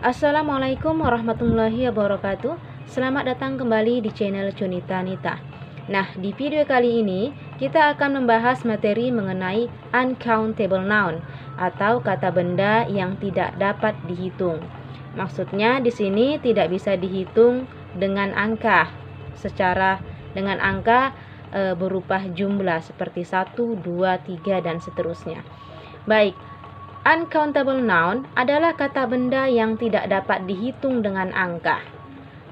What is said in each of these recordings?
Assalamualaikum warahmatullahi wabarakatuh. Selamat datang kembali di channel Cunita Nita. Nah, di video kali ini kita akan membahas materi mengenai uncountable noun atau kata benda yang tidak dapat dihitung. Maksudnya di sini tidak bisa dihitung dengan angka berupa jumlah seperti 1, 2, 3 dan seterusnya. Baik, uncountable noun adalah kata benda yang tidak dapat dihitung dengan angka.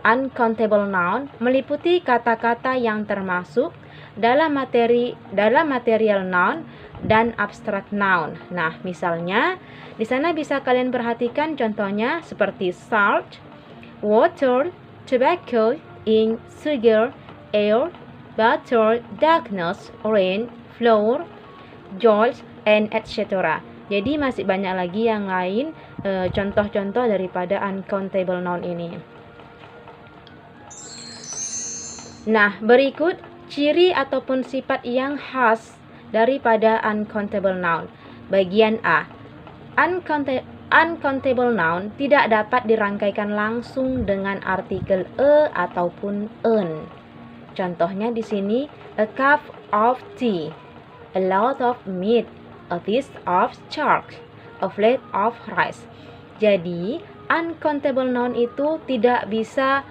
Uncountable noun meliputi kata-kata yang termasuk dalam material noun dan abstract noun. Nah, misalnya di sana bisa kalian perhatikan contohnya seperti salt, water, tobacco, ink, sugar, air, butter, darkness, rain, flour, joy, and etc. Jadi masih banyak lagi yang lain contoh-contoh daripada uncountable noun ini. Nah, berikut ciri ataupun sifat yang khas daripada uncountable noun. Bagian A. Uncountable noun tidak dapat dirangkaikan langsung dengan artikel ataupun en. Contohnya di sini a cup of tea, a lot of meat, a piece of chalk, a plate of rice. Jadi, uncountable noun itu tidak bisa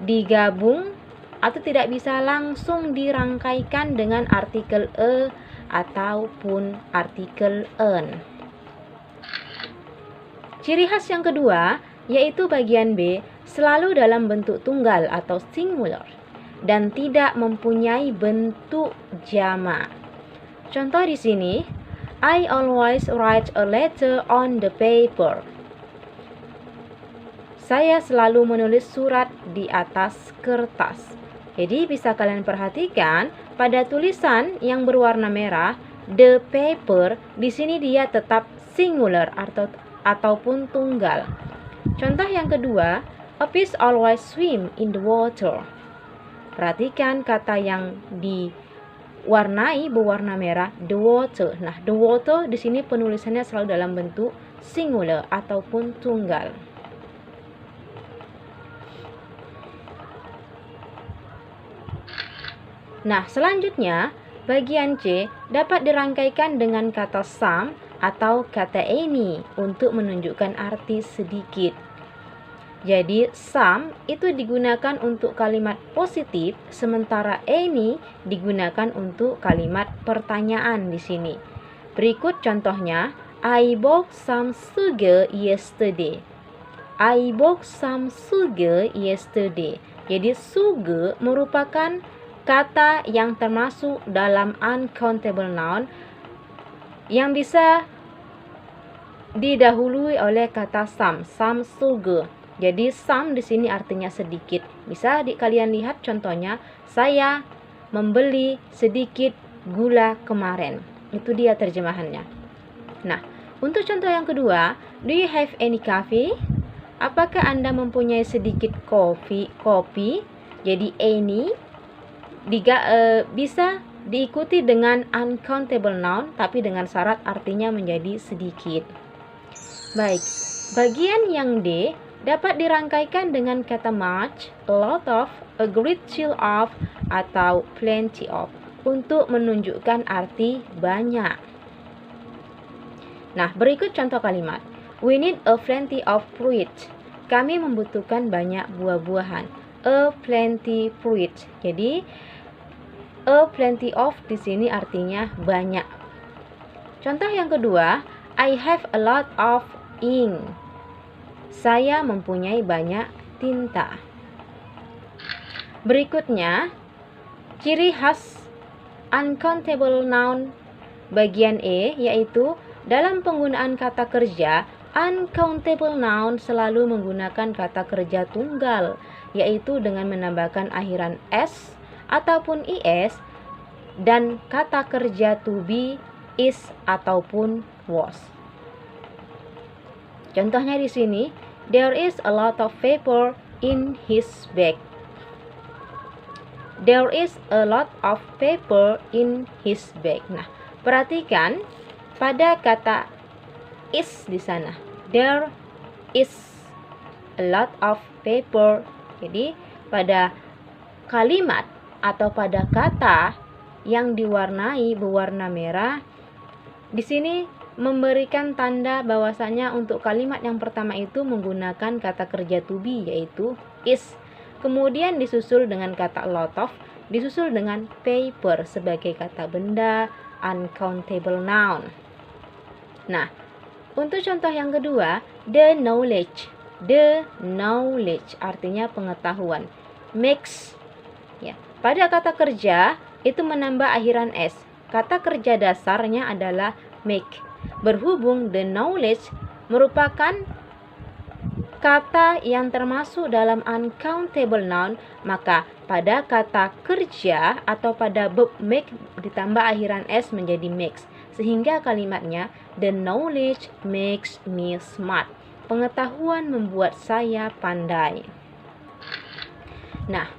digabung atau tidak bisa langsung dirangkaikan dengan artikel ataupun artikel en. Ciri khas yang kedua, yaitu bagian B, selalu dalam bentuk tunggal atau singular dan tidak mempunyai bentuk jamak. Contoh di sini, I always write a letter on the paper. Saya selalu menulis surat di atas kertas. Jadi bisa kalian perhatikan pada tulisan yang berwarna merah, the paper, di sini dia tetap singular ataupun tunggal. Contoh yang kedua, a fish always swim in the water. Perhatikan kata yang berwarna merah, the water. Nah, the water di sini penulisannya selalu dalam bentuk singular ataupun tunggal. Nah, selanjutnya bagian C dapat dirangkaikan dengan kata some atau kata any untuk menunjukkan arti sedikit. Jadi, some itu digunakan untuk kalimat positif, sementara any digunakan untuk kalimat pertanyaan di sini. Berikut contohnya, I bought some sugar yesterday. I bought some sugar yesterday. Jadi, sugar merupakan kata yang termasuk dalam uncountable noun yang bisa didahului oleh kata some sugar. Jadi some di sini artinya sedikit. Bisa kalian lihat contohnya, saya membeli sedikit gula kemarin. Itu dia terjemahannya. Nah, untuk contoh yang kedua, do you have any coffee? Apakah Anda mempunyai sedikit kopi? Jadi any bisa diikuti dengan uncountable noun, tapi dengan syarat artinya menjadi sedikit. Baik, bagian yang D dapat dirangkaikan dengan kata much, a lot of, a great deal of, atau plenty of untuk menunjukkan arti banyak. Nah, berikut contoh kalimat. We need a plenty of fruit. Kami membutuhkan banyak buah-buahan. A plenty fruit. Jadi, a plenty of di sini artinya banyak. Contoh yang kedua, I have a lot of ink. Saya mempunyai banyak tinta. Berikutnya, ciri khas uncountable noun bagian E, yaitu dalam penggunaan kata kerja, uncountable noun selalu menggunakan kata kerja tunggal, yaitu dengan menambahkan akhiran s ataupun is dan kata kerja to be, is ataupun was. Contohnya di sini, there is a lot of paper in his bag. There is a lot of paper in his bag. Nah, perhatikan pada kata is di sana. There is a lot of paper. Jadi pada kalimat atau pada kata yang diwarnai berwarna merah, di sini memberikan tanda bahwasanya untuk kalimat yang pertama itu menggunakan kata kerja to be, yaitu is. Kemudian disusul dengan kata a lot of, disusul dengan paper sebagai kata benda, uncountable noun. Nah, untuk contoh yang kedua, the knowledge. The knowledge artinya pengetahuan. Makes, ya. Pada kata kerja itu menambah akhiran s. Kata kerja dasarnya adalah make. Berhubung the knowledge merupakan kata yang termasuk dalam uncountable noun, maka pada kata kerja atau pada verb make ditambah akhiran s menjadi makes. Sehingga kalimatnya, the knowledge makes me smart. Pengetahuan membuat saya pandai. Nah,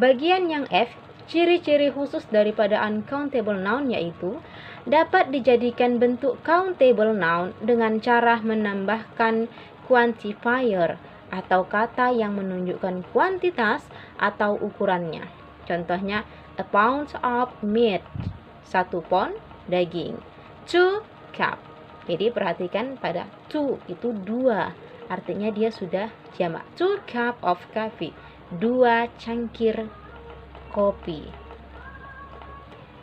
bagian yang F, ciri-ciri khusus daripada uncountable noun yaitu dapat dijadikan bentuk countable noun dengan cara menambahkan quantifier atau kata yang menunjukkan kuantitas atau ukurannya. Contohnya, a pound of meat, 1 pound daging. 2 cup. Jadi perhatikan pada 2 itu 2. Artinya dia sudah jamak. 2 cup of coffee. 2 cangkir kopi.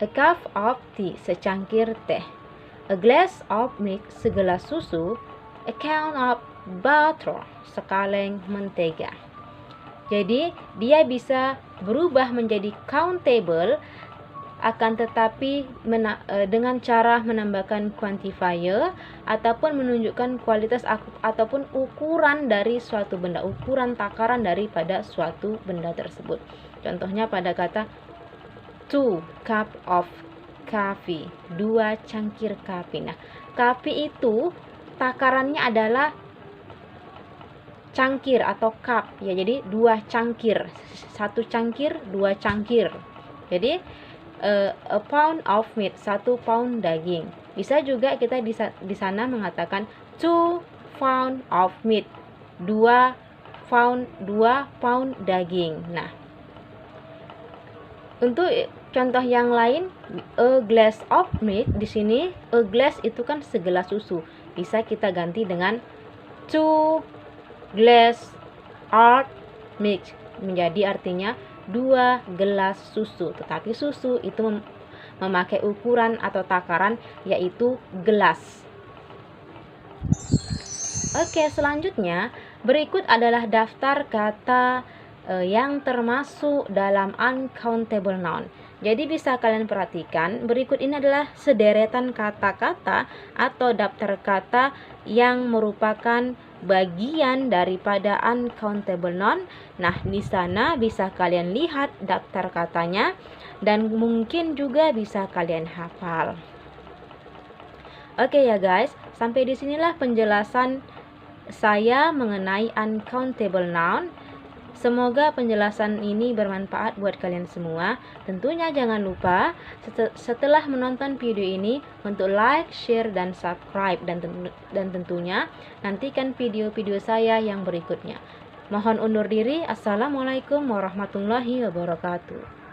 A cup of tea, secangkir teh. A glass of milk, segelas susu. A can of butter, sekaleng mentega. Jadi dia bisa berubah menjadi countable, akan tetapi dengan cara menambahkan quantifier ataupun menunjukkan kualitas ataupun ukuran dari suatu benda, ukuran takaran daripada suatu benda tersebut. Contohnya pada kata 2 cup of coffee, 2 cangkir kopi. Nah, kopi itu takarannya adalah cangkir atau cup, ya. Jadi 2 cangkir, 1 cangkir, 2 cangkir. Jadi a pound of meat, 1 pound daging. Bisa juga kita di sana mengatakan 2 pound of meat, 2 pound daging. Nah, untuk contoh yang lain, a glass of milk, di sini a glass itu kan segelas susu. Bisa kita ganti dengan 2 glass of milk, menjadi artinya 2 gelas susu. Tetapi susu itu memakai ukuran atau takaran yaitu gelas. Oke, selanjutnya berikut adalah daftar kata yang termasuk dalam uncountable noun. Jadi bisa kalian perhatikan, berikut ini adalah sederetan kata-kata atau daftar kata yang merupakan bagian daripada uncountable noun. Nah, di sana bisa kalian lihat daftar katanya dan mungkin juga bisa kalian hafal. Oke ya guys, sampai disinilah penjelasan saya mengenai uncountable noun. Semoga penjelasan ini bermanfaat buat kalian semua. Tentunya jangan lupa setelah menonton video ini untuk like, share, dan subscribe. Dan tentunya nantikan video-video saya yang berikutnya. Mohon undur diri. Assalamualaikum warahmatullahi wabarakatuh.